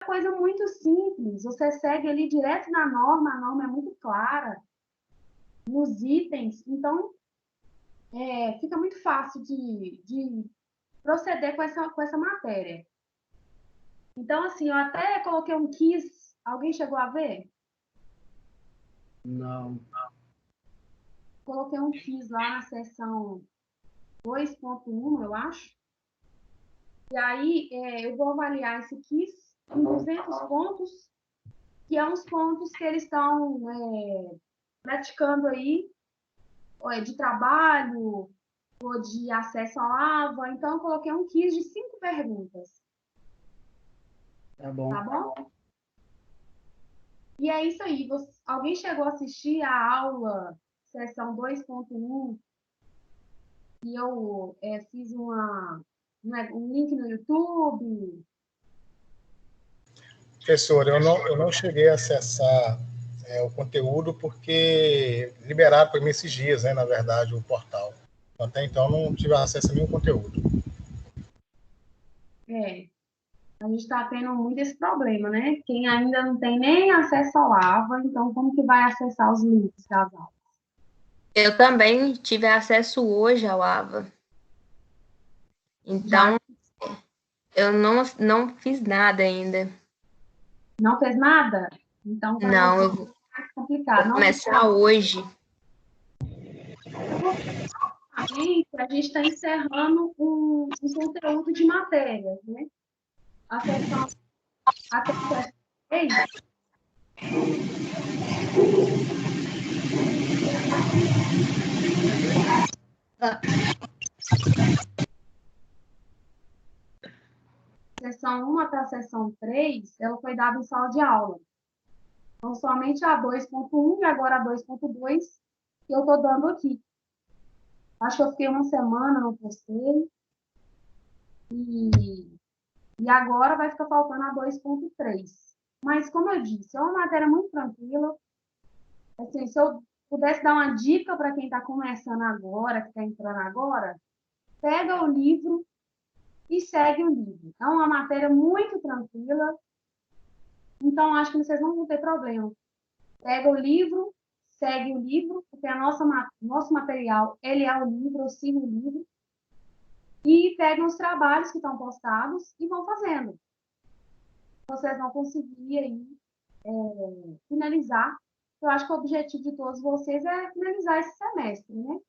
coisa muito simples. Você segue ali direto na norma, a norma é muito clara, nos itens. Então, fica muito fácil de proceder com essa matéria. Então, assim, eu até coloquei um quiz. Alguém chegou a ver? Não. Coloquei um quiz lá na seção 2.1, eu acho. E aí, eu vou avaliar esse quiz em 200 pontos, que é uns pontos que eles estão praticando aí, de trabalho, ou de acesso à lava. Então, eu coloquei um quiz de 5 perguntas. Tá bom. Tá bom? E é isso aí. Alguém chegou a assistir a aula, sessão 2.1, e eu fiz um link no YouTube? Professor, eu não cheguei a acessar o conteúdo porque liberaram para mim esses dias, né, na verdade, o portal. Até então, não tive acesso a nenhum conteúdo. A gente está tendo muito esse problema, né? Quem ainda não tem nem acesso ao Lava, então como que vai acessar os links das aulas? Eu também tive acesso hoje ao AVA. Então, eu não fiz nada ainda. Não fez nada? Então, não, eu vou complicado. começar hoje. A gente está encerrando um conteúdo de matérias, né? A sessão até a 3. Sessão 1 até a sessão 3, ela foi dada em sala de aula. Então, somente a 2.1 e agora a 2.2 que eu estou dando aqui. Acho que eu fiquei uma semana, não postei. E agora vai ficar faltando a 2.3. Mas, como eu disse, é uma matéria muito tranquila. Assim, se eu pudesse dar uma dica para quem está começando agora, que está entrando agora, pega o livro e segue o livro. É uma matéria muito tranquila. Então, acho que vocês não vão ter problema. Pega o livro, segue o livro, porque nosso material, ele é o livro, eu sigo o livro. E pegam os trabalhos que estão postados e vão fazendo. Vocês vão conseguir aí finalizar. Eu acho que o objetivo de todos vocês é finalizar esse semestre, né?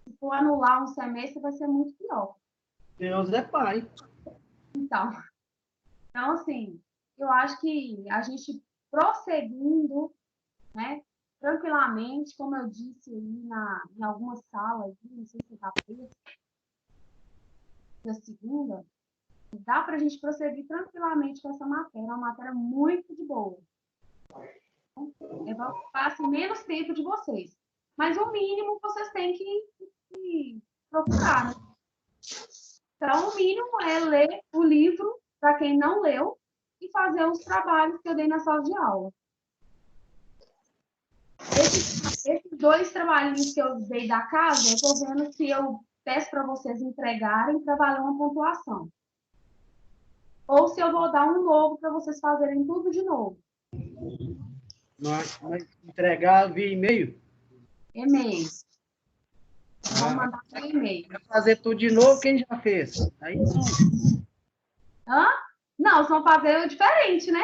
Se for anular um semestre, vai ser muito pior. Deus é pai. Então, assim, eu acho que a gente prosseguindo, né, tranquilamente, como eu disse aí em algumas salas, não sei se está terça, da segunda, dá para a gente prosseguir tranquilamente com essa matéria, é uma matéria muito de boa. Vai ocupar assim, menos tempo de vocês. Mas o mínimo vocês têm que procurar, né? Então, o mínimo é ler o livro, para quem não leu, e fazer os trabalhos que eu dei na sala de aula. Esses 2 trabalhinhos que eu dei da casa, eu estou vendo se eu peço para vocês entregarem para valer uma pontuação. Ou se eu vou dar um novo para vocês fazerem tudo de novo. Nós entregar via e-mail? E-mail. Vamos mandar por e-mail. Vai fazer tudo de novo, quem já fez? Aí não. Hã? Não, vocês vão fazer diferente, né?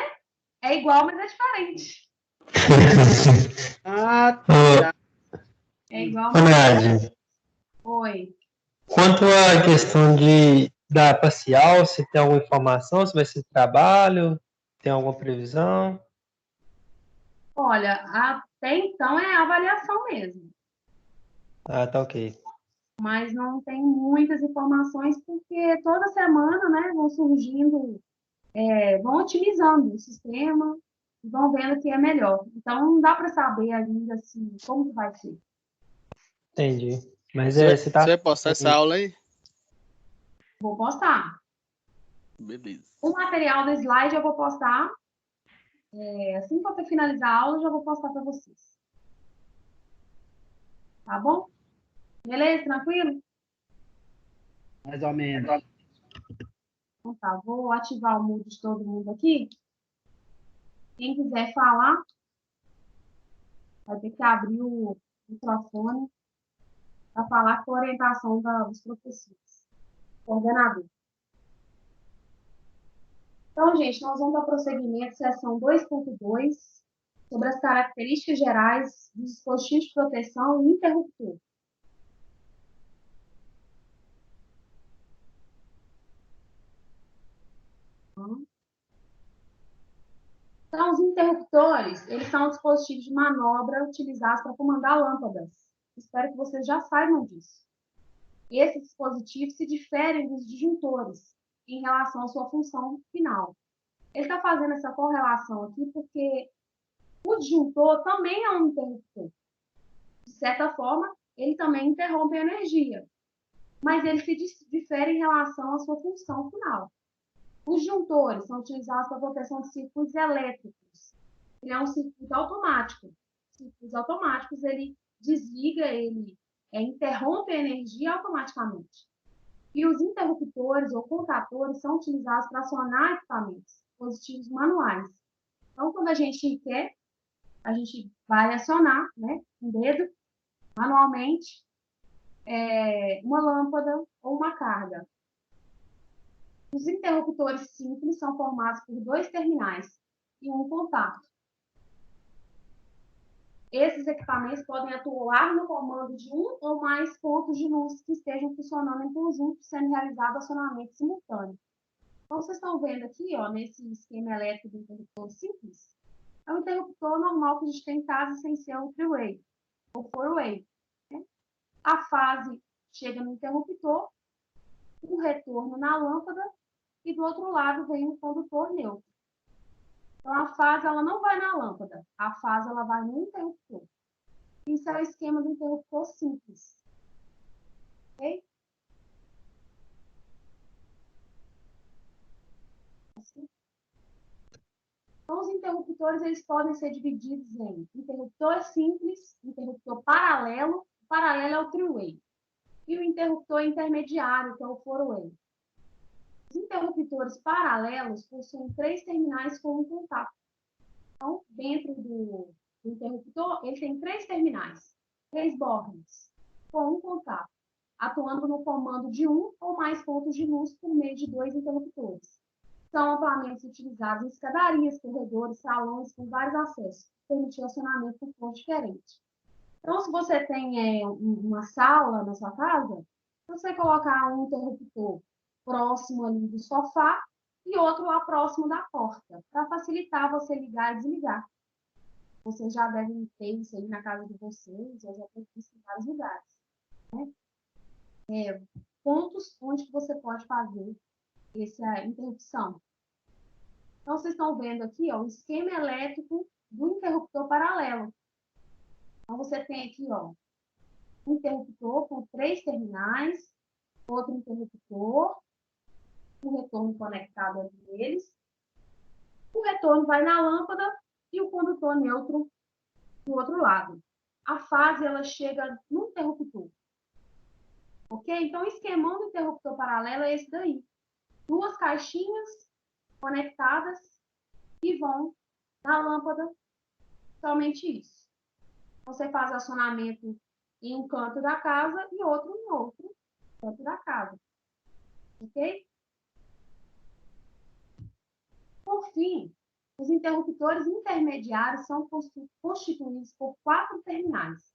É igual, mas é diferente. Ah, tá. É igual, Ô, mas é Nádia, diferente. Oi. quanto à questão da parcial, se tem alguma informação, se vai ser trabalho, tem alguma previsão? Olha, até então é avaliação mesmo. Ah, tá ok. Mas não tem muitas informações, porque toda semana, né, vão surgindo, vão otimizando o sistema, e vão vendo que é melhor. Então, não dá para saber ainda assim, como que vai ser. Entendi. Mas Você vai postar essa aula aí? Vou postar. Beleza. O material do slide eu vou postar. Assim que eu finalizar a aula, eu já vou postar para vocês. Tá bom? Beleza? Tranquilo? Mais ou menos. Então tá, vou ativar o mudo de todo mundo aqui. Quem quiser falar, vai ter que abrir o microfone para falar com a orientação dos professores, coordenador. Então, gente, nós vamos dar prosseguimento, seção 2.2, sobre as características gerais dos dispositivos de proteção e interruptor. Então, os interruptores, eles são dispositivos de manobra utilizados para comandar lâmpadas. Espero que vocês já saibam disso. Esses dispositivos se diferem dos disjuntores em relação à sua função final. Ele está fazendo essa correlação aqui porque o disjuntor também é um interruptor. De certa forma, ele também interrompe a energia, mas ele se difere em relação à sua função final. Os disjuntores são utilizados para a proteção de circuitos elétricos. Ele é um circuito automático. Circuitos automáticos, ele desliga, ele interrompe a energia automaticamente. E os interruptores ou contatores são utilizados para acionar equipamentos, dispositivos manuais. Então, quando a gente quer, a gente vai acionar, né, com o dedo, manualmente, uma lâmpada ou uma carga. Os interruptores simples são formados por 2 terminais e um contato. Esses equipamentos podem atuar no comando de um ou mais pontos de luz que estejam funcionando em conjunto, sendo realizado acionamento simultâneo. Então, vocês estão vendo aqui, ó, nesse esquema elétrico do interruptor simples, é um interruptor normal que a gente tem em casa sem ser o three-way, ou four-way. Né? A fase chega no interruptor, o retorno na lâmpada, e do outro lado vem o condutor neutro. Então, a fase ela não vai na lâmpada, a fase ela vai no interruptor. Isso é o esquema do interruptor simples. Ok? Assim. Então, os interruptores eles podem ser divididos em interruptor simples, interruptor paralelo. O paralelo é o three-way. E o interruptor intermediário, que é o four-way. Os interruptores paralelos possuem 3 terminais com um contato. Então, dentro do interruptor, ele tem 3 terminais, 3 bornes, com um contato, atuando no comando de um ou mais pontos de luz por meio de 2 interruptores. São amplamente utilizados em escadarias, corredores, salões com vários acessos, permitindo acionamento por pontos diferentes. Então, se você tem uma sala na sua casa, você colocar um interruptor próximo ali do sofá e outro lá próximo da porta, para facilitar você ligar e desligar. Vocês já devem ter isso aí na casa de vocês, eu já tenho visto em vários lugares. Né? Pontos onde você pode fazer essa interrupção. Então, vocês estão vendo aqui ó, o esquema elétrico do interruptor paralelo. Então, você tem aqui ó, um interruptor com 3 terminais, outro interruptor, um retorno conectado entre eles. O retorno vai na lâmpada e o condutor neutro do outro lado. A fase ela chega no interruptor. Ok? Então, o esquemão do interruptor paralelo é esse daí. 2 caixinhas conectadas e vão na lâmpada, somente isso. Você faz acionamento em um canto da casa e outro em outro canto da casa. Ok? Por fim, os interruptores intermediários são constituídos por 4 terminais,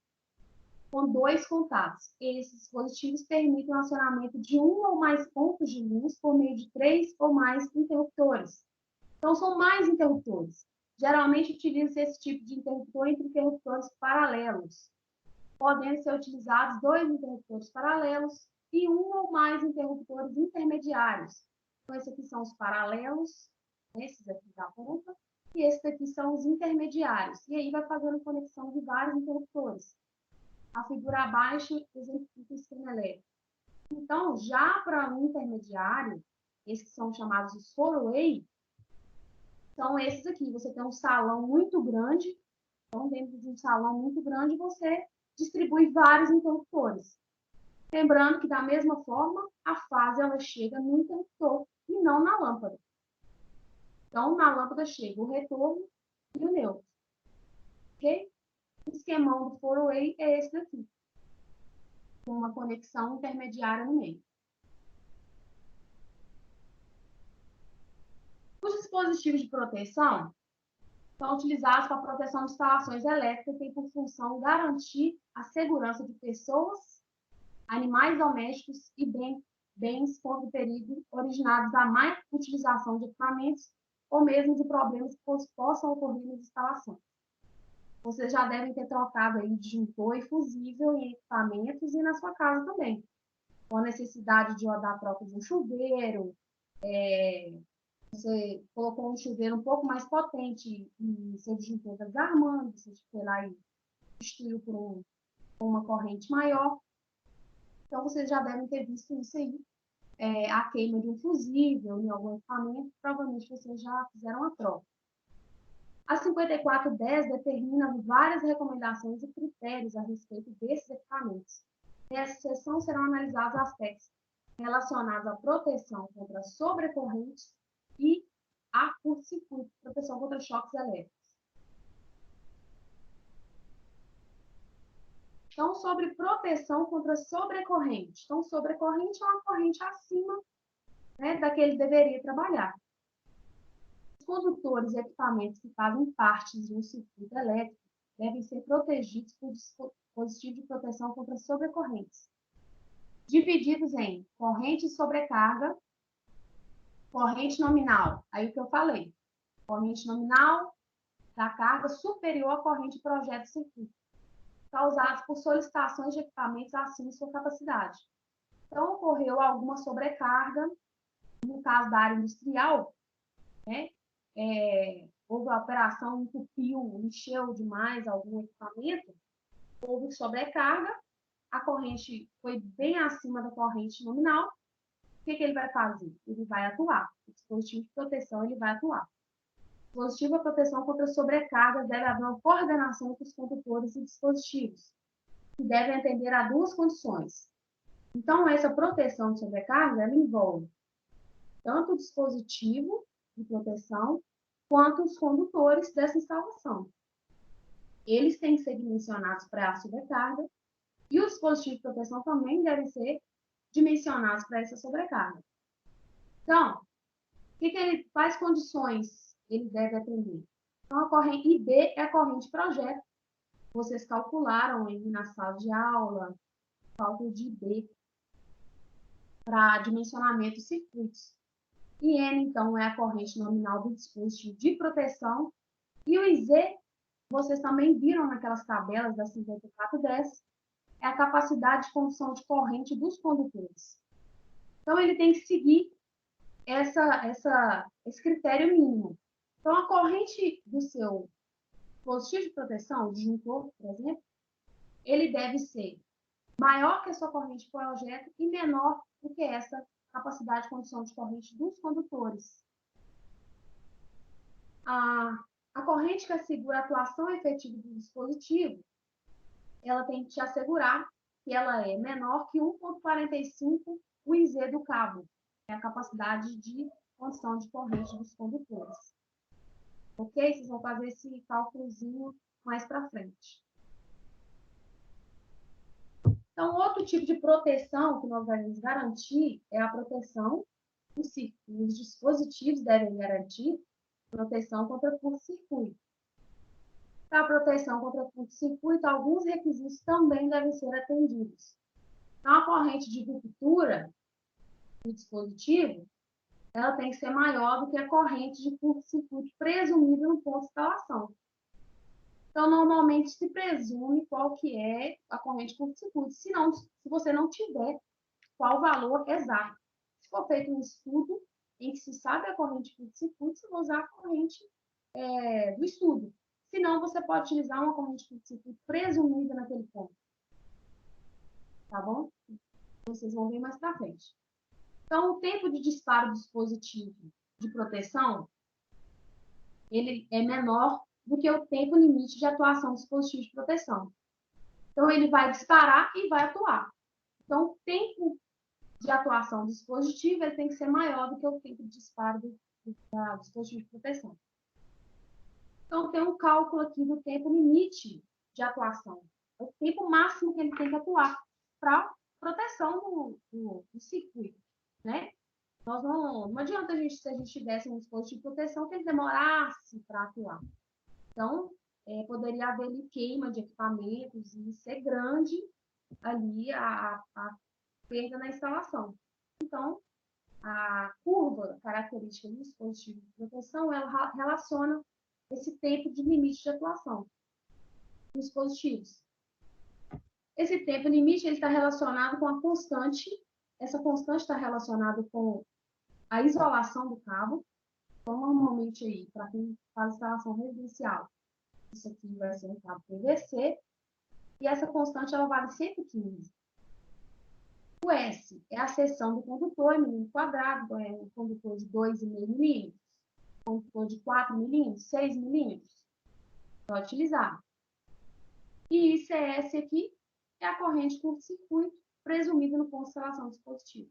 com 2 contatos. Esses dispositivos permitem o acionamento de um ou mais pontos de luz por meio de 3 ou mais interruptores. Então, são mais interruptores. Geralmente, utiliza esse tipo de interruptor entre interruptores paralelos. Podem ser utilizados 2 interruptores paralelos e um ou mais interruptores intermediários. Então, esses aqui são os paralelos, esses aqui da ponta, e esses aqui são os intermediários. E aí vai fazendo conexão de vários interruptores. A figura abaixo exemplifica o esquema elétrico. Então, já para um intermediário, esses que são chamados de four-way, são esses aqui. Você tem um salão muito grande, então dentro de um salão muito grande você distribui vários interruptores. Lembrando que da mesma forma, a fase ela chega no interruptor e não na lâmpada. Então, na lâmpada chega o retorno e o neutro. Ok? O esquemão do four-way é esse daqui, com uma conexão intermediária no meio. Os dispositivos de proteção são utilizados para a proteção de instalações elétricas e têm por função garantir a segurança de pessoas, animais domésticos e bens contra o perigo originados da má utilização de equipamentos ou mesmo de problemas que possam ocorrer nas instalações. Vocês já devem ter trocado aí disjuntor e fusível em equipamentos e na sua casa também. Com a necessidade de dar troca de um chuveiro, você colocou um chuveiro um pouco mais potente e seu disjuntor está desarmando, você foi lá e substituiu por uma corrente maior. Então, vocês já devem ter visto isso aí. A queima de um fusível em algum equipamento, provavelmente vocês já fizeram a troca. A 5410 determina várias recomendações e critérios a respeito desses equipamentos. Nessa seção serão analisados aspectos relacionados à proteção contra sobrecorrentes e a curto-circuito, proteção contra choques elétricos. Então, sobre proteção contra sobrecorrente. Então, sobrecorrente é uma corrente acima, né, da que ele deveria trabalhar. Os condutores e equipamentos que fazem parte de um circuito elétrico devem ser protegidos por dispositivo de proteção contra sobrecorrentes, divididos em corrente e sobrecarga, corrente nominal. Aí o que eu falei, corrente nominal da carga superior à corrente projeto de circuito, causados por solicitações de equipamentos acima de sua capacidade. Então, ocorreu alguma sobrecarga, no caso da área industrial, né? Houve a operação, entupiu, encheu demais algum equipamento, houve sobrecarga, a corrente foi bem acima da corrente nominal. O que ele vai fazer? Ele vai atuar. O dispositivo de proteção ele vai atuar. O dispositivo de proteção contra sobrecargas deve haver uma coordenação entre os condutores e dispositivos, que devem atender a duas condições. Então, essa proteção de sobrecarga ela envolve tanto o dispositivo de proteção quanto os condutores dessa instalação. Eles têm que ser dimensionados para a sobrecarga e os dispositivos de proteção também devem ser dimensionados para essa sobrecarga. Então, quais condições ele deve atender? Então, a corrente IB é a corrente projeto. Vocês calcularam aí na sala de aula, cálculo de IB para dimensionamento de circuitos. E N, então, é a corrente nominal do dispositivo de proteção. E o IZ, vocês também viram naquelas tabelas da 5410, é a capacidade de condução de corrente dos condutores. Então, ele tem que seguir esse critério mínimo. Então, a corrente do seu dispositivo de proteção, o disjuntor, por exemplo, ele deve ser maior que a sua corrente de projeto e menor do que essa capacidade de condução de corrente dos condutores. A corrente que assegura a atuação efetiva do dispositivo, ela tem que te assegurar que ela é menor que 1,45 o IZ do cabo, que é a capacidade de condução de corrente dos condutores. Ok? Vocês vão fazer esse cálculozinho mais para frente. Então, outro tipo de proteção que nós devemos garantir é a proteção, os dispositivos devem garantir proteção contra curto-circuito. Para a proteção contra curto-circuito, alguns requisitos também devem ser atendidos. Então, a corrente de ruptura do dispositivo, ela tem que ser maior do que a corrente de curto-circuito presumida no ponto de instalação. Então, normalmente se presume qual que é a corrente de curto-circuito, se você não tiver qual o valor exato. Se for feito um estudo em que se sabe a corrente de curto-circuito, você vai usar a corrente do estudo. Se não, você pode utilizar uma corrente de curto-circuito presumida naquele ponto. Tá bom? Vocês vão ver mais para frente. Então, o tempo de disparo do dispositivo de proteção, ele é menor do que o tempo limite de atuação do dispositivo de proteção. Então, ele vai disparar e vai atuar. Então, o tempo de atuação do dispositivo ele tem que ser maior do que o tempo de disparo do dispositivo de proteção. Então, Então, tem um cálculo aqui do tempo limite de atuação. É o tempo máximo que ele tem que atuar para proteção do circuito, né? Nós não adianta se a gente tivesse um dispositivo de proteção que ele demorasse para atuar. Então, poderia haver ali queima de equipamentos e ser grande ali a perda na instalação. Então, a curva característica do dispositivo de proteção, ela relaciona esse tempo de limite de atuação dos dispositivos. Esse tempo limite está relacionado com a constante. Essa constante está relacionada com a isolação do cabo. Então, normalmente, aí, para quem faz instalação residencial, isso aqui vai ser um cabo PVC. E essa constante, ela vale 115. O S é a seção do condutor em milímetro quadrado, então é um condutor de 2,5 milímetros, condutor de 4 milímetros, 6 milímetros. Pode utilizar. E ICS aqui é a corrente curto-circuito presumida no ponto de instalação do dispositivo.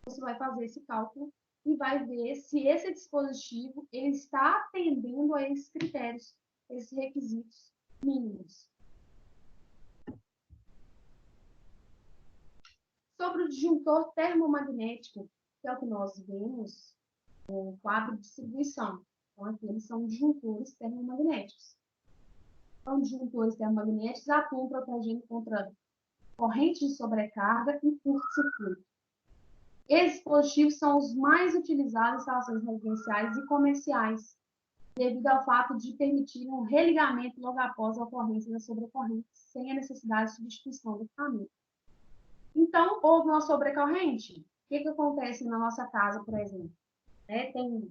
Você vai fazer esse cálculo e vai ver se esse dispositivo ele está atendendo a esses critérios, esses requisitos mínimos. Sobre o disjuntor termomagnético, que é o que nós vemos no quadro de distribuição. Então, aqui eles são disjuntores termomagnéticos. Então, disjuntores termomagnéticos atuam protegendo contra correntes de sobrecarga e curto-circuito. Esses dispositivos são os mais utilizados em instalações residenciais e comerciais, devido ao fato de permitirem um religamento logo após a ocorrência da sobrecorrente, sem a necessidade de substituição do equipamento. Então, houve uma sobrecorrente. O que acontece na nossa casa, por exemplo?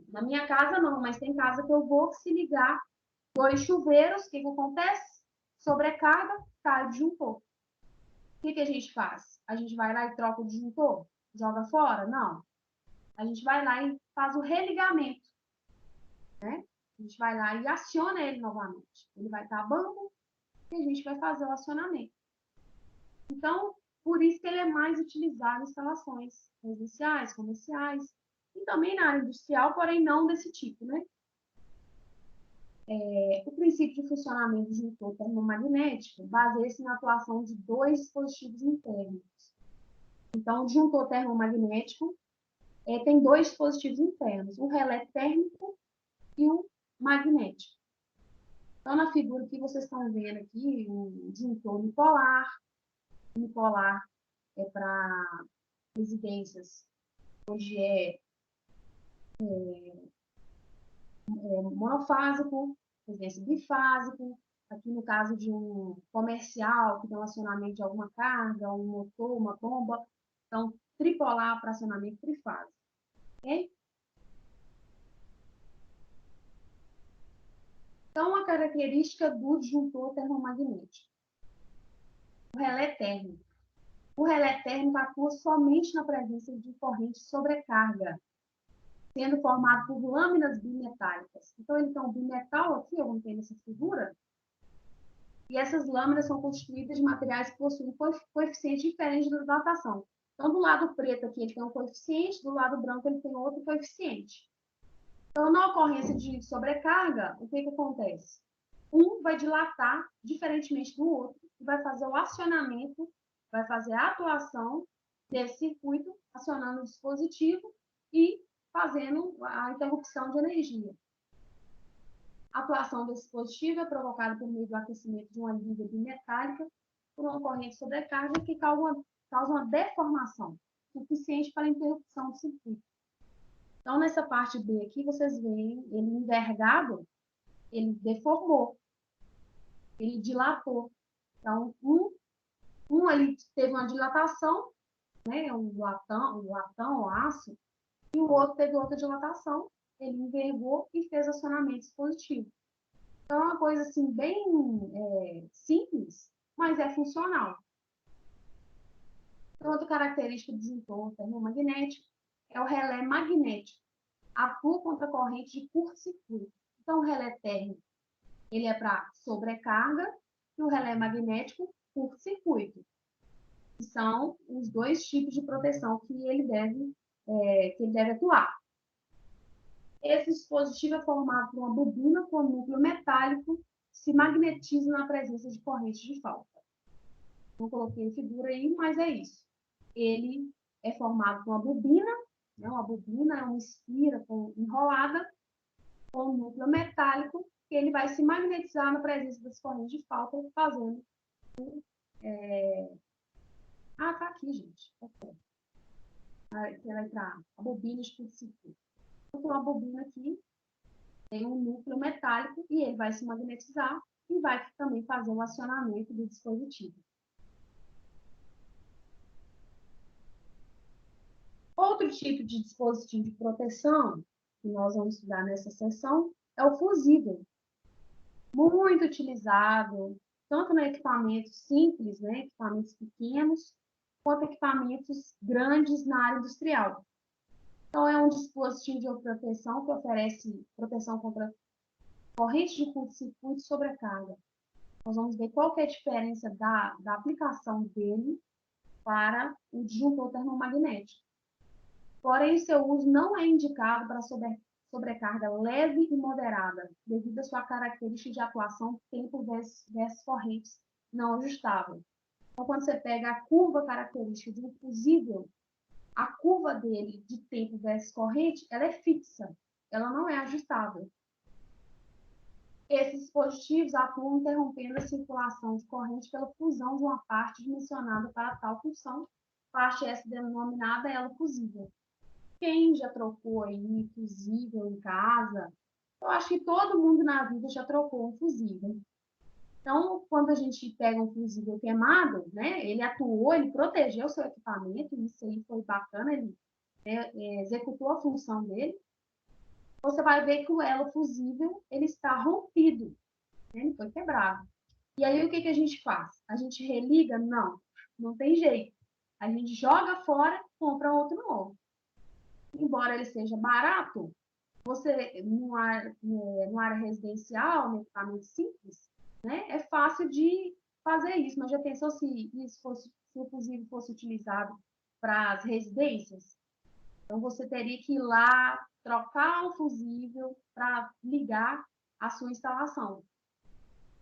Na minha casa não, mas tem casa que eu vou se ligar 2 chuveiros, o que acontece? Sobrecarga, cai o disjuntor. O que a gente faz? A gente vai lá e troca o disjuntor? Joga fora? Não. A gente vai lá e faz o religamento. Né? A gente vai lá e aciona ele novamente. Ele vai estar bambo e a gente vai fazer o acionamento. Então, por isso que ele é mais utilizado em instalações residenciais, comerciais, e também na área industrial, porém não desse tipo, né? O princípio de funcionamento do disjuntor termomagnético baseia-se na atuação de 2 dispositivos internos. Então, o disjuntor termomagnético tem 2 dispositivos internos, o relé térmico e o magnético. Então, na figura que vocês estão vendo aqui, o disjuntor unipolar. Unipolar é para residências onde é monofásico, residência bifásico. Aqui no caso de um comercial, que tem um acionamento de alguma carga, um motor, uma bomba. Então, tripolar para acionamento trifásico. Ok? Então, a característica do disjuntor termomagnético. O relé térmico. O relé térmico atua somente na presença de corrente de sobrecarga, sendo formado por lâminas bimetálicas. Então, ele tem um bimetal aqui, eu vou ter nessa figura, e essas lâminas são constituídas de materiais que possuem coeficiente diferente da datação. Então, do lado preto aqui, ele tem um coeficiente, do lado branco, ele tem outro coeficiente. Então, na ocorrência de sobrecarga, o que acontece? Um vai dilatar diferentemente do outro, e vai fazer o acionamento, vai fazer a atuação desse circuito, acionando o dispositivo e fazendo a interrupção de energia. A atuação desse dispositivo é provocada por meio do aquecimento de uma liga bimetálica por uma corrente de sobrecarga que causa uma deformação suficiente para a interrupção do circuito. Então, nessa parte B aqui, vocês veem ele envergado, ele deformou, ele dilatou. Então, um ali teve uma dilatação, né, o latão, o aço, e o outro teve outra dilatação, ele envergou e fez acionamento dispositivo. Então, é uma coisa assim, bem simples, mas é funcional. Outra característica do disjuntor termomagnético é o relé magnético. Atua contra a corrente de curto-circuito. Então, o relé térmico ele é para sobrecarga e o relé magnético, curto-circuito. São os 2 tipos de proteção que ele deve atuar. Esse dispositivo é formado por uma bobina com núcleo metálico que se magnetiza na presença de corrente de falta. Não coloquei figura aí, mas é isso. Ele é formado por uma bobina, né? Uma bobina é uma espira enrolada com um núcleo metálico, que ele vai se magnetizar na presença das correntes de falta, fazendo... Ah, tá aqui, gente. Aqui vai entrar a bobina de curto-circuito. Então, a bobina aqui tem um núcleo metálico e ele vai se magnetizar e vai também fazer o acionamento do dispositivo. Outro tipo de dispositivo de proteção que nós vamos estudar nessa sessão é o fusível. Muito utilizado, tanto em equipamentos simples, né, equipamentos pequenos, quanto equipamentos grandes na área industrial. Então, é um dispositivo de proteção que oferece proteção contra corrente de curto-circuito e sobrecarga. Nós vamos ver qual que é a diferença da aplicação dele para o disjuntor termomagnético. Porém, seu uso não é indicado para sobrecarga leve e moderada, devido à sua característica de atuação tempo versus correntes não ajustável. Então, quando você pega a curva característica de um fusível, a curva dele de tempo versus corrente, ela é fixa, ela não é ajustável. Esses dispositivos atuam interrompendo a circulação de corrente pela fusão de uma parte dimensionada para tal função, parte essa denominada elo fusível. Quem já trocou aí fusível em casa? Eu acho que todo mundo na vida já trocou um fusível. Então, quando a gente pega um fusível queimado, né, ele atuou, ele protegeu o seu equipamento, isso aí foi bacana, ele executou a função dele. Você vai ver que o elo fusível, ele está rompido, né, ele foi quebrado. E aí, o que a gente faz? A gente religa? Não, não tem jeito. A gente joga fora e compra outro novo. Embora ele seja barato, você, numa área residencial, no equipamento simples, né, é fácil de fazer isso. Mas já pensou se o fusível fosse utilizado para as residências? Então, você teria que ir lá, trocar o fusível para ligar a sua instalação.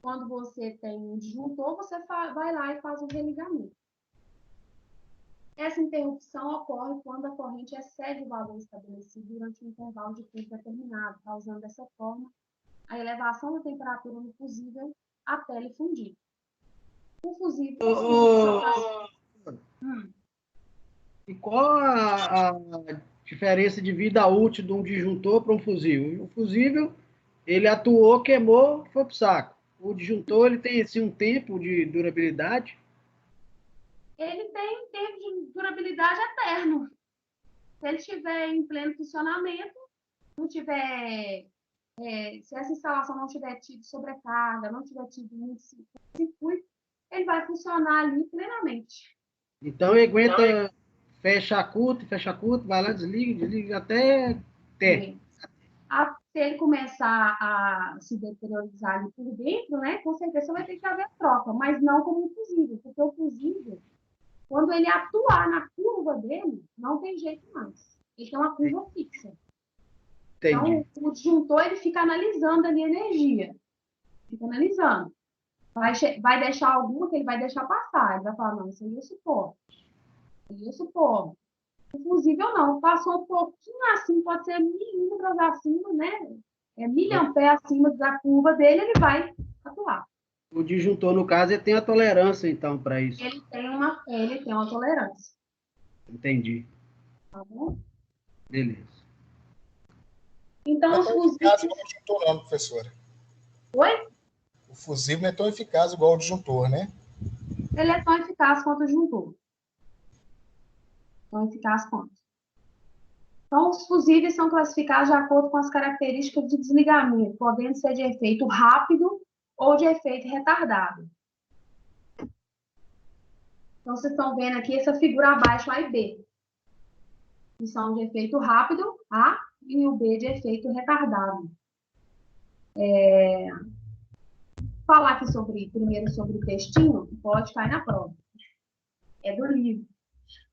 Quando você tem um disjuntor, você vai lá e faz o religamento. Essa interrupção ocorre quando a corrente excede o valor estabelecido durante um intervalo de tempo determinado, causando dessa forma a elevação da temperatura no fusível até ele fundir. O fusível... E qual a diferença de vida útil de um disjuntor para um fusível? O fusível, ele atuou, queimou, foi para o saco. O disjuntor, ele tem assim, um tempo de durabilidade? Ele tem um tempo de durabilidade eterno. Se ele estiver em pleno funcionamento, não tiver... se essa instalação não tiver tido sobrecarga, não tiver tido muito circuito, ele vai funcionar ali plenamente. Então, ele aguenta, fecha curto, vai lá, desliga até ter. Se ele começar a se deteriorizar ali por dentro, né, com certeza vai ter que haver troca, mas não como um fusível, porque o fusível, quando ele atuar na curva dele, não tem jeito mais. Ele tem uma curva fixa. Entendi. Então, o disjuntor, ele fica analisando ali a energia. Fica analisando. Vai deixar alguma que ele vai deixar passar. Ele vai falar, não, isso aí eu suporto. O fusível não. Passou um pouquinho acima, pode ser milímetros acima, né? Miliamperes acima da curva dele, ele vai atuar. O disjuntor, no caso, ele tem a tolerância, então, para isso. Ele tem uma tolerância. Entendi. Tá bom? Beleza. Então, não é tão eficaz igual o disjuntor, não, professora. Oi? O fusível não é tão eficaz igual o disjuntor, né? Ele é tão eficaz quanto o disjuntor. Tão eficaz quanto. Então, os fusíveis são classificados de acordo com as características de desligamento, podendo ser de efeito rápido ou de efeito retardado. Então, vocês estão vendo aqui essa figura abaixo, A e B. Que são de efeito rápido, A, e o B de efeito retardado. Falar aqui primeiro sobre o textinho, que pode cair na prova. É do livro.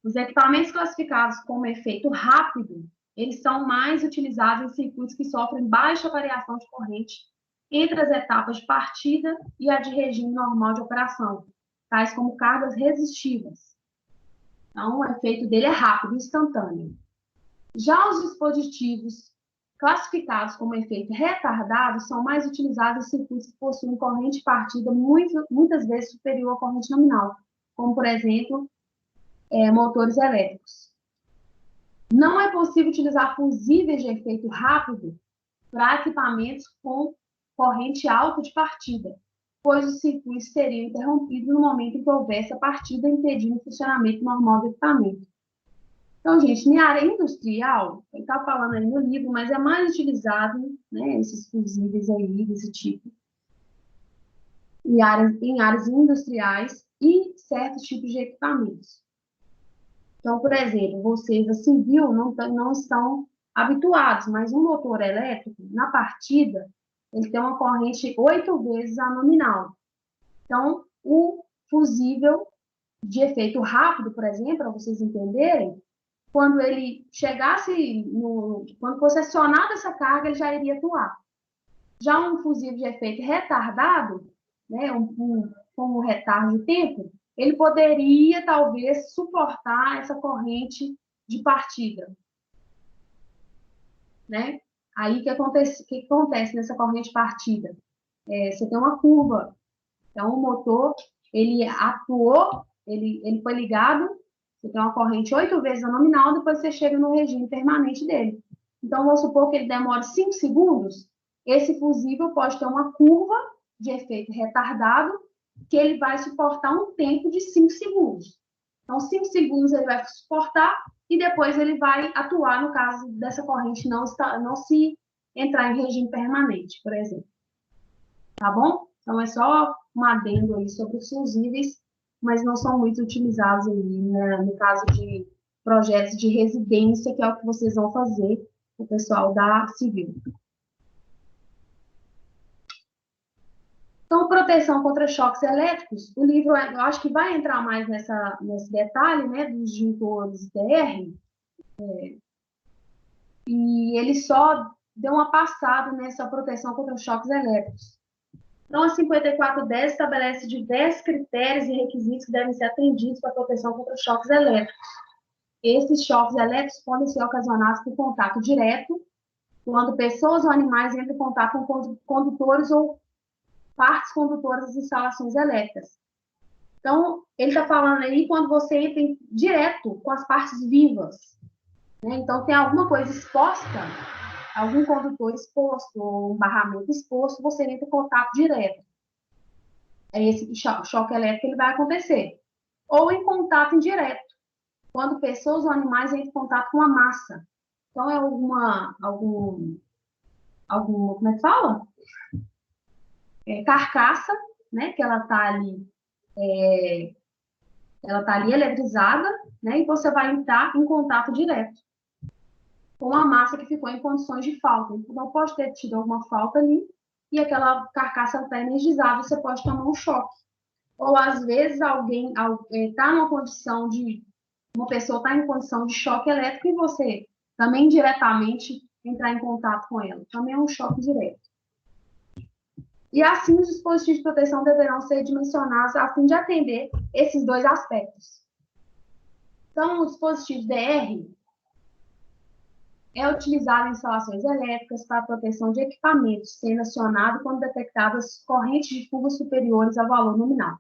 Os equipamentos classificados como efeito rápido, eles são mais utilizados em circuitos que sofrem baixa variação de corrente entre as etapas de partida e a de regime normal de operação, tais como cargas resistivas. Então, o efeito dele é rápido, instantâneo. Já os dispositivos classificados como efeito retardado são mais utilizados em circuitos que possuem corrente de partida muitas vezes superior à corrente nominal, como, por exemplo, motores elétricos. Não é possível utilizar fusíveis de efeito rápido para equipamentos com corrente alta de partida, pois os circuitos seriam interrompidos no momento em que houvesse a partida, impedindo o funcionamento normal do equipamento. Então, gente, em área industrial, ele está falando aí no livro, mas é mais utilizado, né, esses fusíveis aí, desse tipo, em áreas industriais e certos tipos de equipamentos. Então, por exemplo, vocês da civil não estão habituados, mas um motor elétrico, na partida, ele tem uma corrente 8 vezes a nominal. Então, o fusível de efeito rápido, por exemplo, para vocês entenderem, quando ele chegasse, quando fosse acionada essa carga, ele já iria atuar. Já um fusível de efeito retardado, né, com um retardo de tempo, ele poderia, talvez, suportar essa corrente de partida. Né? Aí, o que acontece nessa corrente de partida? Você tem uma curva. Então, o motor, ele atuou, ele foi ligado, você tem uma corrente 8 vezes a nominal, depois você chega no regime permanente dele. Então, vamos supor que ele demora 5 segundos, esse fusível pode ter uma curva de efeito retardado, que ele vai suportar um tempo de 5 segundos. Então, 5 segundos ele vai suportar e depois ele vai atuar no caso dessa corrente não se entrar em regime permanente, por exemplo. Tá bom? Então, é só um adendo aí sobre os fusíveis, mas não são muito utilizados aí, né, no caso de projetos de residência, que é o que vocês vão fazer, o pessoal da civil. Então, proteção contra choques elétricos, o livro, eu acho que vai entrar mais nesse detalhe, né, dos disjuntores DR, e ele só deu uma passada nessa proteção contra choques elétricos. Então, a 5410 estabelece diversos critérios e requisitos que devem ser atendidos para a proteção contra choques elétricos. Esses choques elétricos podem ser ocasionados por contato direto, quando pessoas ou animais entram em contato com condutores ou partes condutoras das instalações elétricas. Então, ele está falando aí quando você entra direto com as partes vivas. Né? Então, tem alguma coisa exposta, algum condutor exposto, ou um barramento exposto, você entra em contato direto. Esse choque elétrico ele vai acontecer. Ou em contato indireto, quando pessoas ou animais entram em contato com a massa. Então, é algum como é que fala? Carcaça, né, que ela está ali eletrizada, né, e você vai entrar em contato direto com a massa que ficou em condições de falta. Então, pode ter tido alguma falta ali, e aquela carcaça está energizada, você pode tomar um choque. Ou, às vezes, alguém está numa condição uma pessoa está em condição de choque elétrico e você também diretamente entrar em contato com ela. Também é um choque direto. E assim, os dispositivos de proteção deverão ser dimensionados a fim de atender esses dois aspectos. Então, o dispositivo DR é utilizado em instalações elétricas para a proteção de equipamentos, sendo acionado quando detectadas correntes de fuga superiores ao valor nominal.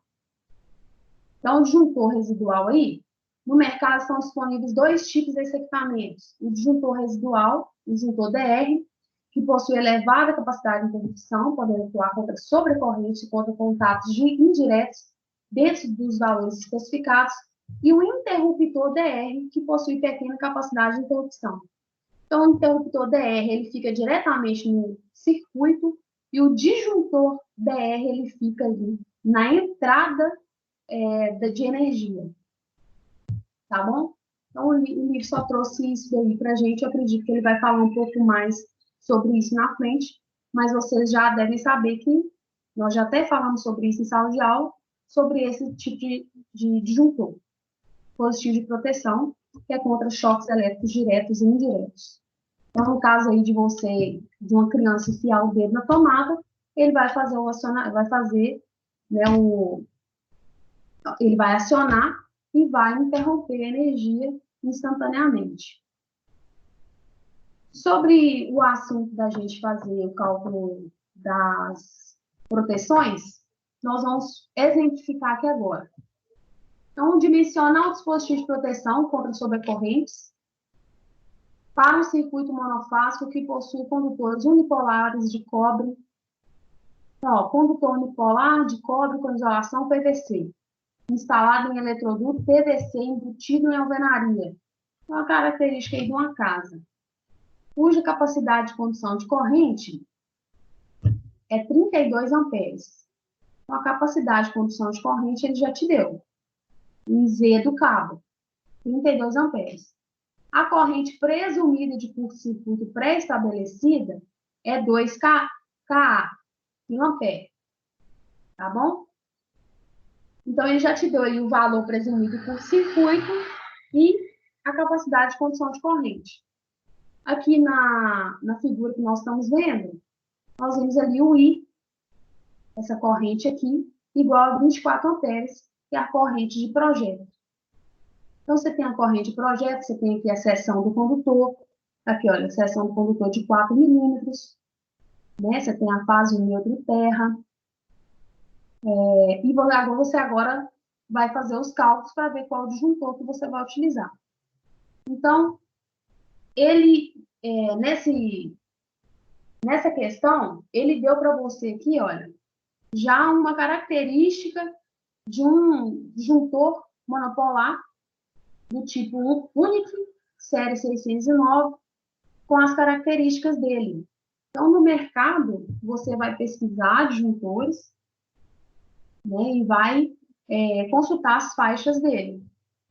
Então, o disjuntor residual aí, no mercado estão disponíveis 2 tipos desses equipamentos. O disjuntor residual, o disjuntor DR, que possui elevada capacidade de interrupção, podendo atuar contra sobrecorrente e contra contatos indiretos dentro dos valores especificados, e o interruptor DR, que possui pequena capacidade de interrupção. Então, o interruptor DR ele fica diretamente no circuito e o disjuntor DR ele fica ali na entrada de energia. Tá bom? Então, o livro só trouxe isso daí para a gente. Eu acredito que ele vai falar um pouco mais sobre isso na frente, mas vocês já devem saber que nós já até falamos sobre isso em sala de aula, sobre esse tipo de disjuntor. Dispositivo de proteção, que é contra choques elétricos diretos e indiretos. Então, no caso aí de você, de uma criança enfiar o dedo na tomada, ele vai fazer né, ele vai acionar e vai interromper a energia instantaneamente. Sobre o assunto da gente fazer o cálculo das proteções, nós vamos exemplificar aqui agora. Então, dimensionar o dispositivo de proteção contra sobrecorrentes para um circuito monofásico que possui condutores unipolares de cobre. Então, condutor unipolar de cobre com isolação PVC, instalado em eletroduto PVC embutido em alvenaria. É uma característica aí de uma casa, cuja capacidade de condução de corrente é 32 amperes. Então, a capacidade de condução de corrente ele já te deu. Em Z do cabo, 32 amperes. A corrente presumida de curto-circuito pré-estabelecida é 2 kA, kA, tá bom? Então, ele já te deu aí o valor presumido por circuito e a capacidade de condução de corrente. Aqui na figura que nós estamos vendo, nós vemos ali o I, essa corrente aqui, igual a 24 amperes, que é a corrente de projeto. Então, você tem a corrente de projeto, você tem aqui a seção do condutor, aqui, olha, a seção do condutor de 4 milímetros, né? Você tem a fase neutro e terra. E você agora vai fazer os cálculos para ver qual disjuntor que você vai utilizar. Então, ele, nessa questão, ele deu para você aqui, olha, já uma característica de um disjuntor monopolar do tipo UNIC, série 609, com as características dele. Então, no mercado, você vai pesquisar disjuntores, né, e vai consultar as faixas dele.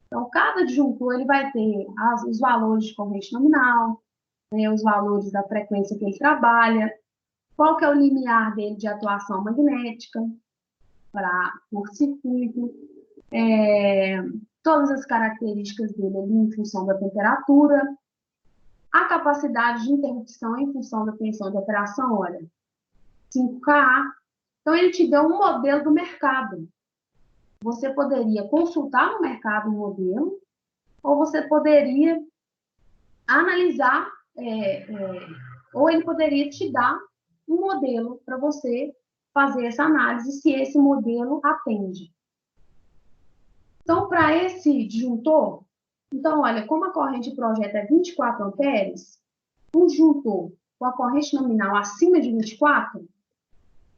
Então, cada disjuntor ele vai ter os valores de corrente nominal, né, os valores da frequência que ele trabalha, qual que é o limiar dele de atuação magnética para curto-circuito, todas as características dele ali em função da temperatura, a capacidade de interrupção em função da tensão de operação, olha, 5 kA. Então, ele te deu um modelo do mercado. Você poderia consultar no mercado um modelo, ou você poderia analisar, ou ele poderia te dar um modelo para você fazer essa análise, se esse modelo atende. Então, para esse disjuntor, então, olha, como a corrente de projeto é 24 amperes, um disjuntor com a corrente nominal acima de 24,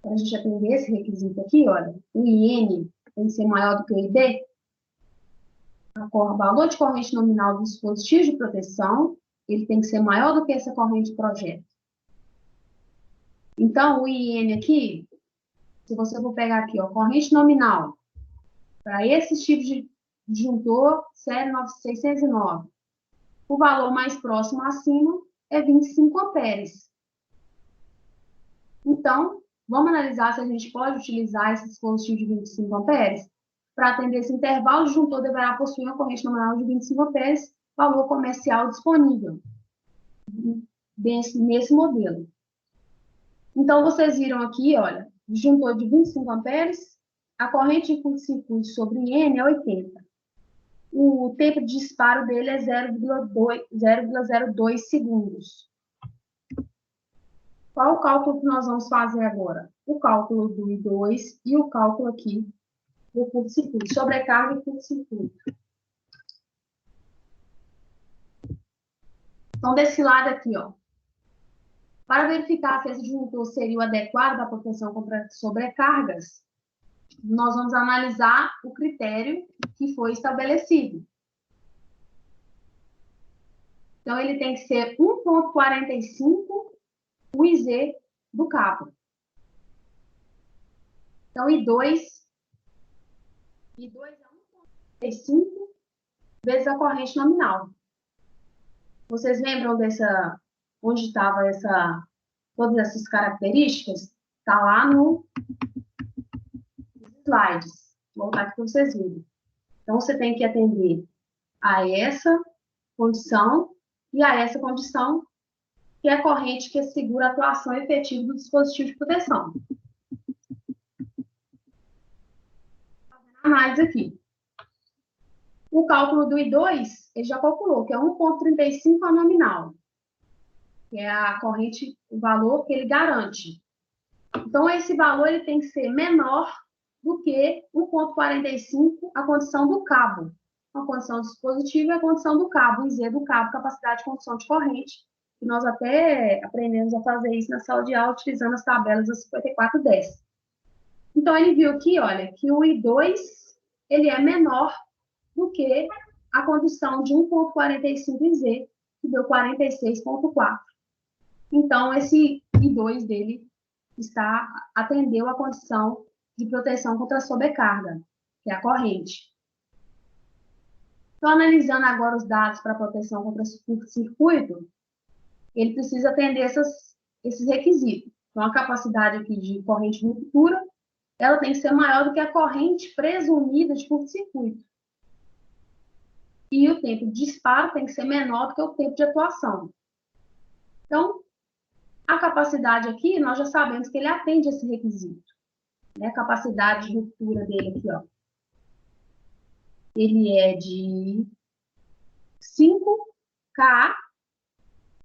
para a gente atender esse requisito aqui, olha, o IN tem que ser maior do que o ID, o valor de corrente nominal do dispositivo de proteção, ele tem que ser maior do que essa corrente de projeto. Então, o IN aqui, se você for pegar aqui, ó, corrente nominal, para esse tipo de disjuntor, série 609, o valor mais próximo acima é 25 amperes. Então, vamos analisar se a gente pode utilizar esse dispositivo de 25 amperes. Para atender esse intervalo, o disjuntor deverá possuir uma corrente nominal de 25 amperes, valor comercial disponível nesse modelo. Então, vocês viram aqui, olha, disjuntor de 25 amperes, a corrente de curto-circuito sobre N é 80. O tempo de disparo dele é 0,02 segundos. Qual o cálculo que nós vamos fazer agora? O cálculo do I2 e o cálculo aqui do curto-circuito, sobrecarga e curto-circuito. Então, desse lado aqui, ó, para verificar se esse disjuntor seria o adequado à proteção contra sobrecargas, nós vamos analisar o critério que foi estabelecido. Então, ele tem que ser 1,45 o IZ do cabo. Então, I2 é 1,45 vezes a corrente nominal. Vocês lembram onde estava todas essas características? Está lá nos slides. Vou voltar aqui para vocês verem. Então, você tem que atender a essa condição e a essa condição que é a corrente que assegura a atuação efetiva do dispositivo de proteção. Análise aqui. O cálculo do I2, ele já calculou, que é 1,35 a nominal, que é a corrente, o valor que ele garante. Então, esse valor ele tem que ser menor do que 1,45 a condição do cabo. A condição do dispositivo é a condição do cabo, o Z do cabo, capacidade de condução de corrente, que nós até aprendemos a fazer isso na sala de aula, utilizando as tabelas da 5410. Então, ele viu aqui, olha, que o I2, ele é menor do que a condição de 1,45 Z, que deu 46,4. Então, esse I2 dele atendeu a condição de proteção contra a sobrecarga, que é a corrente. Então, analisando agora os dados para proteção contra curto-circuito, ele precisa atender esses requisitos. Então, a capacidade aqui de corrente de ruptura, ela tem que ser maior do que a corrente presumida de curto-circuito. E o tempo de disparo tem que ser menor do que o tempo de atuação. Então, a capacidade aqui, nós já sabemos que ele atende esse requisito. Né? A capacidade de ruptura dele aqui, ó. Ele é de 5K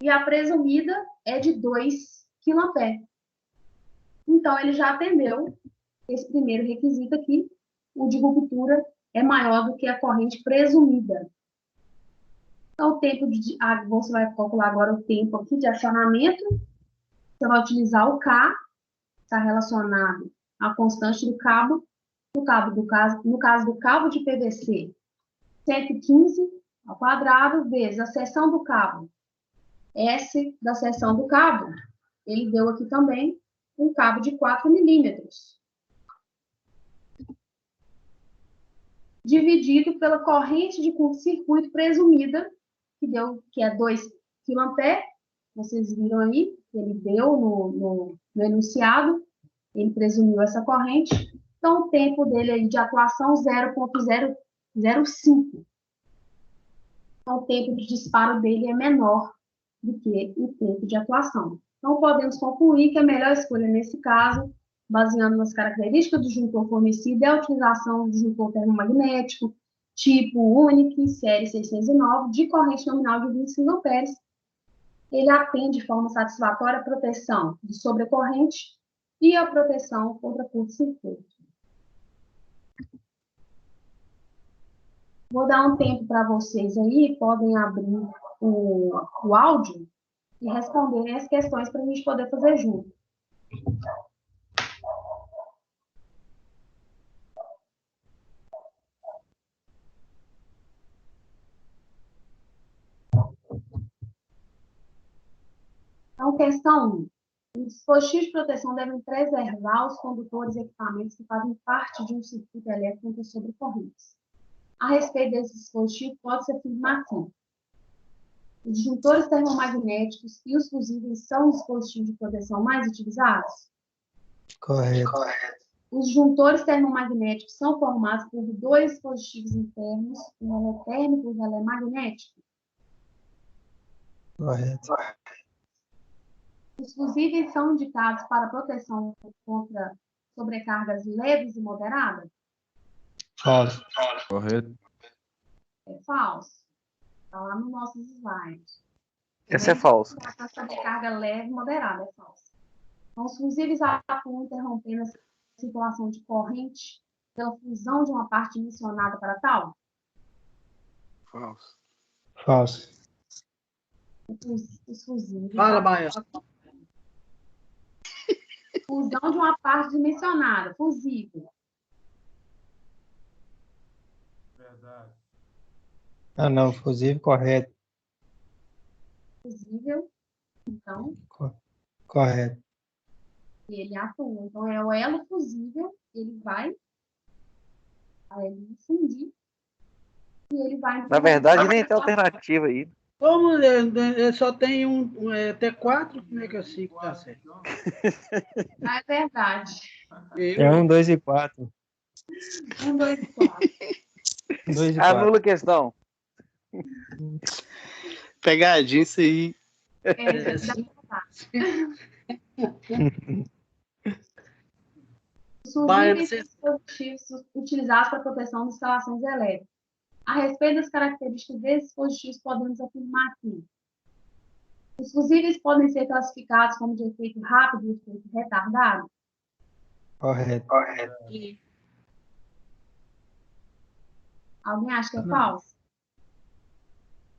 e a presumida é de 2 kA. Então, ele já atendeu esse primeiro requisito aqui. O de ruptura é maior do que a corrente presumida. Então, o tempo de... você vai calcular agora o tempo aqui de acionamento. Você vai utilizar o K, está relacionado à constante do cabo. No caso do cabo de PVC, 115 ao quadrado, vezes a seção do cabo. S da seção do cabo, ele deu aqui também um cabo de 4 milímetros. Dividido pela corrente de curto-circuito presumida, que é 2 kA. Vocês viram aí, ele deu no enunciado, ele presumiu essa corrente. Então, o tempo dele aí de atuação, 0,005. Então, o tempo de disparo dele é menor do que o tempo de atuação. Então, podemos concluir que a melhor escolha nesse caso, baseando nas características do disjuntor fornecido, é a utilização do disjuntor termomagnético, tipo UNIC, série 609, de corrente nominal de 25 amperes. Ele atende de forma satisfatória a proteção de sobrecorrente e a proteção contra curto-circuito. Vou dar um tempo para vocês aí, podem abrir o áudio e responderem as questões para a gente poder fazer junto. Então, questão 1. Os dispositivos de proteção devem preservar os condutores e equipamentos que fazem parte de um circuito elétrico contra sobrecorrentes. A respeito desse dispositivo, pode-se afirmar que os disjuntores termomagnéticos e os fusíveis são os dispositivos de proteção mais utilizados? Correto. Os disjuntores termomagnéticos são formados por dois dispositivos internos, um relé térmico e um relé magnético? Correto. Os fusíveis são indicados para proteção contra sobrecargas leves e moderadas? Falso. Correto. É falso. Está lá nos nossos slides. Esse é falso. A sobrecarga leve e moderada é falso. Então, os fusíveis atuam interrompendo a circulação de corrente pela fusão de uma parte dimensionada para tal? Falso. Falso. Os fusíveis... Fala, Maia. Fusão de uma parte dimensionada, fusível. Verdade. Ah, não, fusível, correto. Fusível, então, Correto. ele atua. Então, é o elo fusível, ele vai fundir e ele vai... Na verdade, nem tem alternativa aí. Como só tem até 4, como é que é 5 tá certo? Ah, é verdade. É 1, 2 e 4. 1, 2 e 4. 2 e 4. Anula a questão. Pegadinha isso aí. Essa é da Os Baiano, fusíveis são dispositivos utilizados para proteção de instalações elétricas. A respeito das características desses dispositivos, podemos afirmar que os fusíveis podem ser classificados como de efeito rápido e efeito retardado. Correto. Alguém acha que é Não. falso?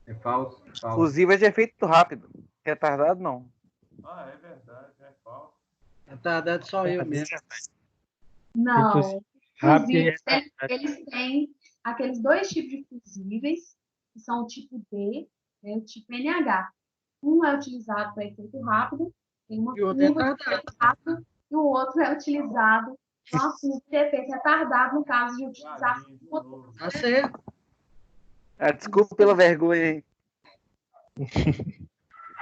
É falso? Falso. Fusível é de efeito rápido. Retardado, não. Ah, é verdade, é falso. Retardado só eu mesmo. Não. Rápido e Fusíveis, eles têm aqueles dois tipos de fusíveis, que são o tipo D e o tipo NH. Um é utilizado para efeito rápido, tem uma E o outro é curva de retardado. efeito rápido, e o outro é utilizado para uma curva de efeito retardado, no caso de utilizar Tá certo. Ah, desculpa pela vergonha aí.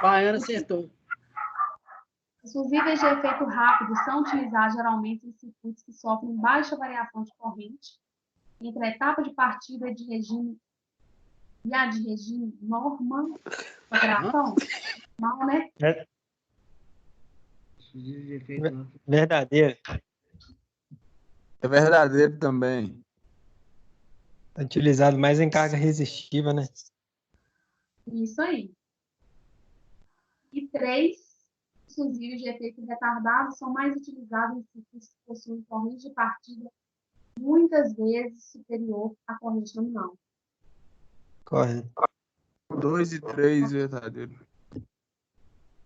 Baiano acertou. Os fusíveis de efeito rápido são utilizados geralmente em circuitos que sofrem baixa variação de corrente entre a etapa de partida de regime e a de regime normal operação. Normal, né? De efeito, não. Verdadeiro. É verdadeiro também. É utilizado mais em carga resistiva, né? Isso aí. E 3, os fusíveis de efeito retardado são mais utilizados em circuitos que possuem corrente de partida muitas vezes superior à corrente nominal. Correto. 2 e 3, verdadeiro.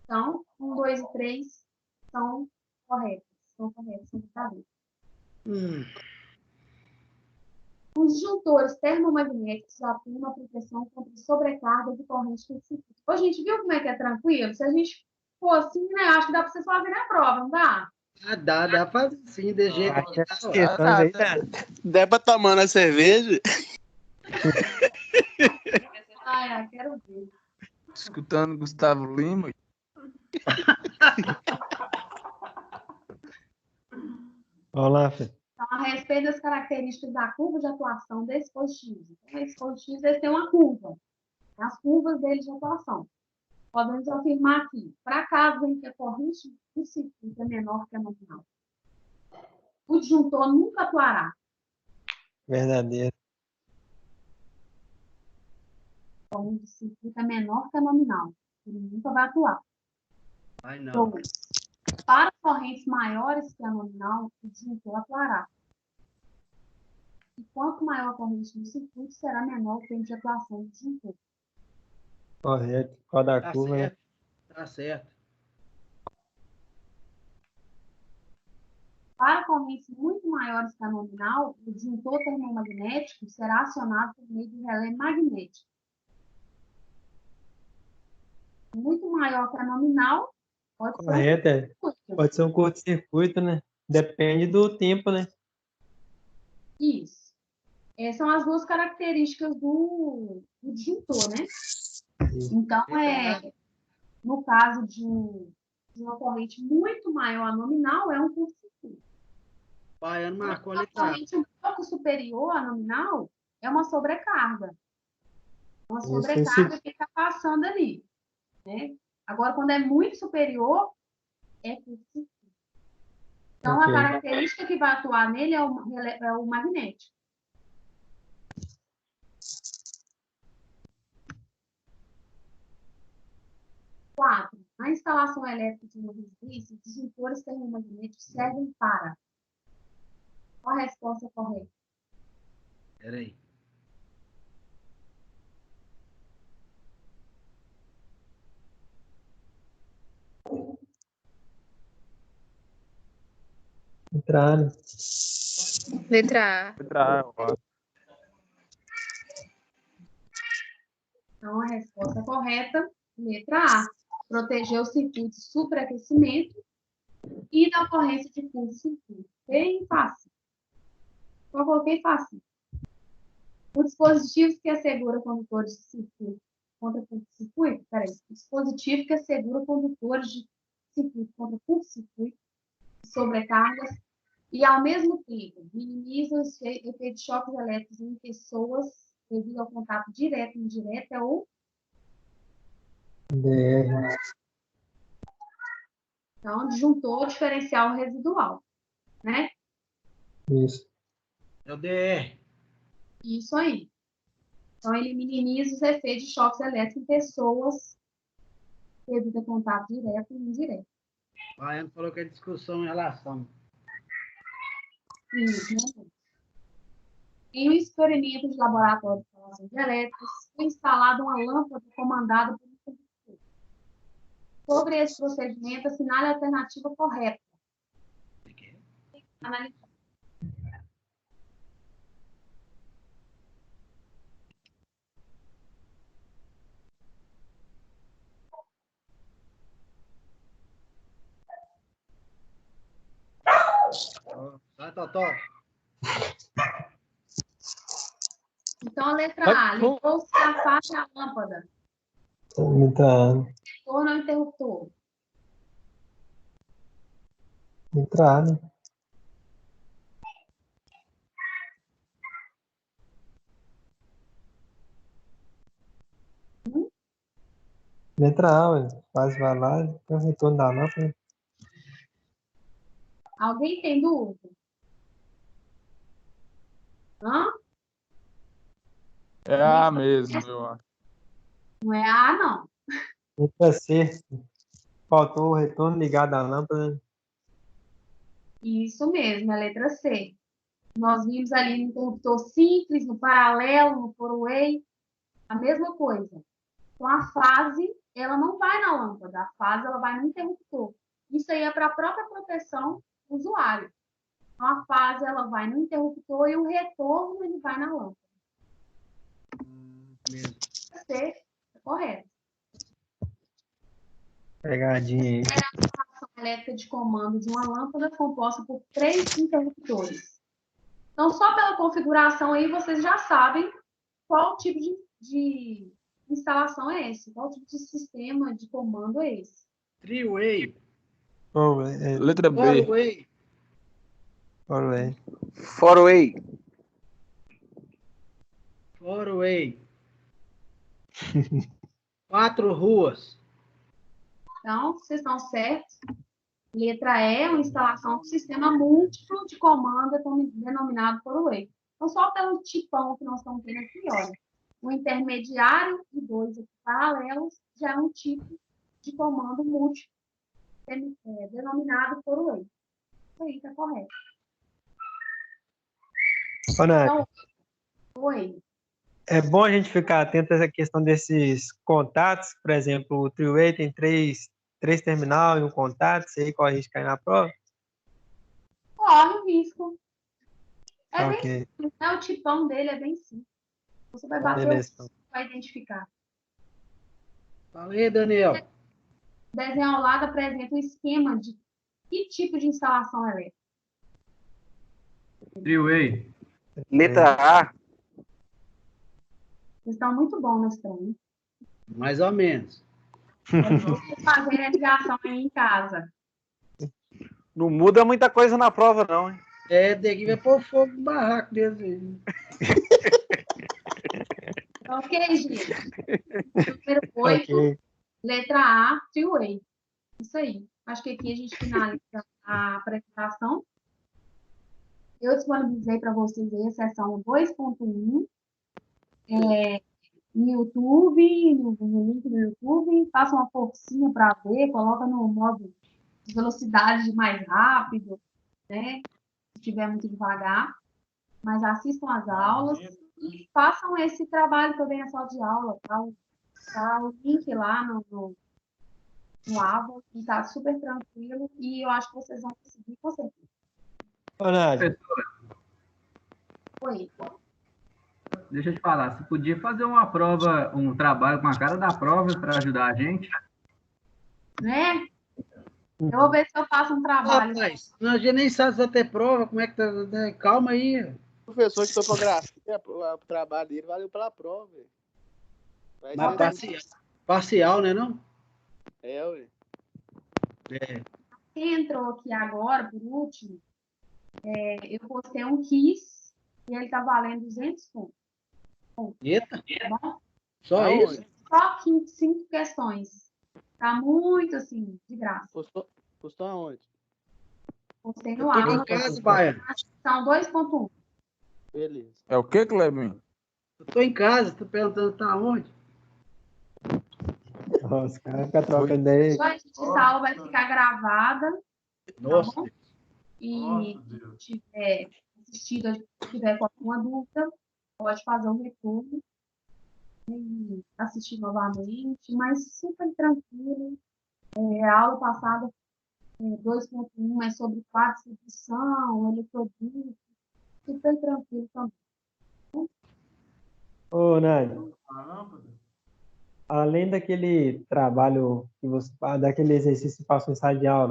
Então, 1, 2 e 3 são corretos. São corretos, são verdadeiros. Os disjuntores termomagnéticos atuam na proteção contra sobrecarga de corrente no circuito. Ô, gente, viu como é que é tranquilo? Se a gente for assim, né? Acho que dá para vocês fazerem a prova, não dá? Ah, dá pra fazer sim, de jeito Ah, que tá. essas questões aí dá. Der pra tomar na cerveja, Ai, quero ver. escutando Gustavo Lima. Vamos lá, Fê. Então, a respeito das características da curva de atuação desses dispositivos. Então, esses dispositivos eles têm uma curva. As curvas deles de atuação. Podemos afirmar aqui, para casos em que a corrente do circuito é menor que a nominal, o disjuntor nunca atuará. Verdadeiro. A corrente do circuito é menor que a nominal. Ele nunca vai atuar. Ai, não. Então, para correntes maiores que a nominal, o disjuntor atuará. E quanto maior a corrente do circuito, será menor o tempo de atuação do disjuntor. Correto. Qual da Tá curva, né? certo. Tá certo. Para correntes muito maiores que a nominal, o disjuntor termomagnético será acionado por meio do relé magnético. Muito maior que a nominal, pode ser Correto, é. Pode ser um curto-circuito, né? Depende do tempo, né? isso. São as duas características do disjuntor, né? Então, no caso de uma corrente muito maior à nominal, é um curto-circuito. Baiano marcou a Uma letra A. corrente um pouco superior à nominal é uma sobrecarga. Uma sobrecarga que está passando ali, né? Agora, quando é muito superior, é curto-circuito. Então, Ok. a característica que vai atuar nele é o magnético. Quatro, na instalação elétrica de uma residência, os disjuntores termomagnéticos servem para. Qual a resposta correta? Peraí. Entraram. Letra A. Letra A, ó. Então, a resposta correta, letra A, proteger o circuito de superaquecimento e da ocorrência de curto-circuito. Bem fácil. Só coloquei fácil. O dispositivo que assegura condutores de circuito contra curto-circuito, o dispositivo que assegura condutores de circuito contra curto-circuito, sobrecargas, e, ao mesmo tempo, minimiza os efeitos de choques elétricos em pessoas devido ao contato direto e indireto, é o DR. Então, disjuntor diferencial residual, né? Isso. É o DR. Isso aí. Então, ele minimiza os efeitos de choques elétricos em pessoas que evitam contato direto e indireto. O Baiano falou que é discussão em relação. Isso, né? Em um experimento de laboratório de instalações elétricas, foi instalada uma lâmpada comandada por um computador. Sobre esse procedimento, assinale a alternativa correta. Analisar. Vai, Totó. Então, a letra A, ligou-se a faixa e a lâmpada. Entrando. Ou no interruptor. Entrando. Letra A, ué. Faz vai lá, tem o retorno da lâmpada. Alguém tem dúvida? Hã? É A mesmo, eu acho. Não é A, não. Letra C. Faltou o retorno ligado à lâmpada. Isso mesmo, é a letra C. Nós vimos ali no interruptor simples, no paralelo, no four-way, a mesma coisa. Então, a fase, ela não vai na lâmpada, a fase, ela vai no interruptor. Isso aí é para a própria proteção do usuário. Então, a fase, ela vai no interruptor e o retorno, ele vai na lâmpada. Mesmo. C é correto. Pegadinha aí. A ação elétrica de comando de uma lâmpada composta por 3 interruptores. Então, só pela configuração aí, vocês já sabem qual tipo de instalação é esse, qual tipo de sistema de comando é esse. Three-way. Letra B. Four-way. Four-way. Four-way. Four-way. 4 ruas. Então, vocês estão certos. Letra E, uma instalação de sistema múltiplo de comando, denominado four-way. Então, só pelo tipão que nós estamos vendo aqui, olha. O intermediário e 2 aqui paralelos já é um tipo de comando múltiplo, denominado four-way. Isso aí está correto. Ô, Nath, Então, oi. é bom a gente ficar atento a essa questão desses contatos. Por exemplo, o three-way tem três terminal e um contato. Isso aí corre risco de cair na prova. Corre o risco. É bem Ok. simples, né? O tipão dele é bem simples. Você vai bater Beleza. o vai identificar. Fala aí, Daniel. O desenho ao lado apresenta um esquema de que tipo de instalação elétrica. Three-way. Letra A. Vocês estão muito bons nesse trem. Mais ou menos. Vocês fazerem a ligação aí em casa. Não muda muita coisa na prova, não, hein? É, daqui vai pôr fogo no barraco deles aí. Ok, gente? Número 8, Ok. letra A, three-way. Isso aí. Acho que aqui a gente finaliza a apresentação. Eu disponibilizei para vocês aí a sessão 2.1 no YouTube, no link do YouTube. Faça uma forcinha para ver, coloca no modo de velocidade mais rápido, né? Se estiver muito devagar. Mas assistam as aulas e façam esse trabalho também na sala de aula, tá? Tá o link lá no Ava, e tá super tranquilo. E eu acho que vocês vão conseguir, com certeza. Ô, Nath, Oi. Deixa eu te falar, você podia fazer uma prova, um trabalho com a cara da prova para ajudar a gente? Né? Eu vou ver se eu faço um trabalho. Rapaz, a gente nem sabe se vai ter prova, como é que tá, né? Calma aí. O professor de topografia, o trabalho dele valeu pela prova. Vai Mas ser parcial, né, não? ué. É. Quem entrou aqui agora, por último, eu postei um quiz e ele tá valendo 200 pontos. Eita, Tá bom? só Aonde? isso? só 5 questões. Tá muito, assim, de graça. Postou aonde? Postei Eu no tô aula. em casa, Baiano. São 2.1. Beleza. É o que, Clebinho? Eu tô em casa, tô perguntando tá onde? Nossa, os caras ficam trocando ideia. Gente, essa aula vai ficar gravada, tá Nossa, bom? E se tiver assistido, tiver com alguma dúvida, pode fazer um retorno e assistir novamente, mas super tranquilo. A aula passada, 2.1, é sobre quadro de sedução, eletroduto, super tranquilo também. Ô, Nádia, além daquele trabalho que você, daquele exercício que passou em sala de aula,